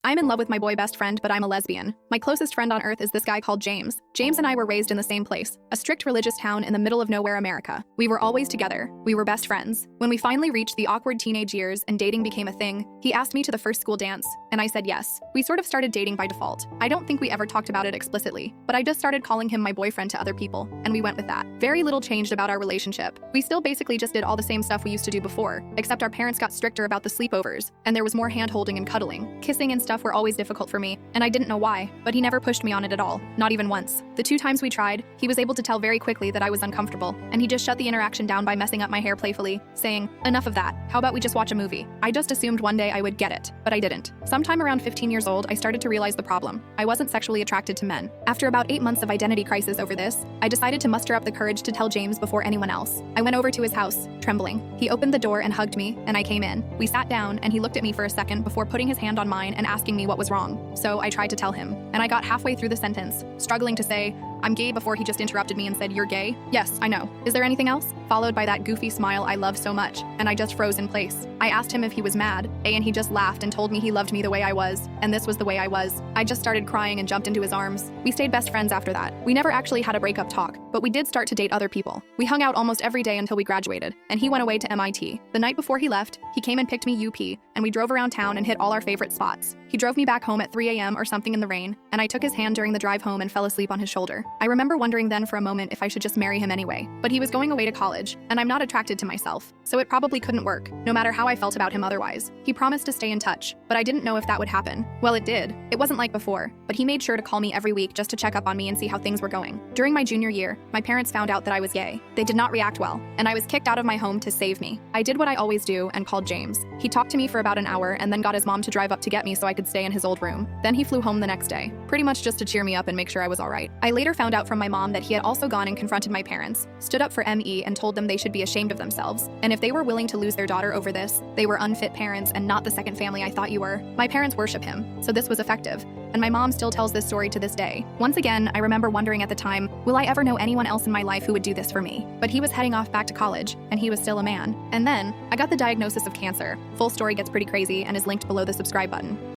I'm in love with my boy best friend, but I'm a lesbian. My closest friend on earth is this guy called James. James and I were raised in the same place, a strict religious town in the middle of nowhere, America. We were always together. We were best friends. When we finally reached the awkward teenage years and dating became a thing, he asked me to the first school dance, and I said yes. We sort of started dating by default. I don't think we ever talked about it explicitly, but I just started calling him my boyfriend to other people, and we went with that. Very little changed about our relationship. We still basically just did all the same stuff we used to do before, except our parents got stricter about the sleepovers, and there was more hand-holding and cuddling. Kissing and stuff were always difficult for me, and I didn't know why, but he never pushed me on it at all, not even once. The 2 times we tried, he was able to tell very quickly that I was uncomfortable, and he just shut the interaction down by messing up my hair playfully, saying, "Enough of that, how about we just watch a movie?" I just assumed one day I would get it, but I didn't. Sometime around 15 years old, I started to realize the problem. I wasn't sexually attracted to men. After about 8 months of identity crisis over this, I decided to muster up the courage to tell James before anyone else. I went over to his house, trembling. He opened the door and hugged me, and I came in. We sat down, and he looked at me for a second before putting his hand on mine and asking me what was wrong. So I tried to tell him, and I got halfway through the sentence, struggling to say, "I'm gay," before he just interrupted me and said, "You're gay?" "Yes, I know. Is there anything else?" Followed by that goofy smile I love so much, and I just froze in place. I asked him if he was mad, and he just laughed and told me he loved me the way I was, and this was the way I was. I just started crying and jumped into his arms. We stayed best friends after that. We never actually had a breakup talk, but we did start to date other people. We hung out almost every day until we graduated, and he went away to MIT. The night before he left, he came and picked me UP, and we drove around town and hit all our favorite spots. He drove me back home at 3 a.m. or something in the rain, and I took his hand during the drive home and fell asleep on his shoulder. I remember wondering then for a moment if I should just marry him anyway, but he was going away to college, and I'm not attracted to myself, so it probably couldn't work, no matter how I felt about him otherwise. He promised to stay in touch, but I didn't know if that would happen. Well, it did. It wasn't like before, but he made sure to call me every week just to check up on me and see how things were going. During my junior year, my parents found out that I was gay. They did not react well, and I was kicked out of my home to save me. I did what I always do and called James. He talked to me for about an hour and then got his mom to drive up to get me so I could stay in his old room. Then he flew home the next day, pretty much just to cheer me up and make sure I was all right. I later found out from my mom that he had also gone and confronted my parents, stood up for ME and told them they should be ashamed of themselves, and if they were willing to lose their daughter over this, they were unfit parents and not the second family I thought you were. My parents worship him, so this was effective, and my mom still tells this story to this day. Once again, I remember wondering at the time, will I ever know anyone else in my life who would do this for me? But he was heading off back to college, and he was still a man. And then, I got the diagnosis of cancer. Full story gets pretty crazy and is linked below the subscribe button.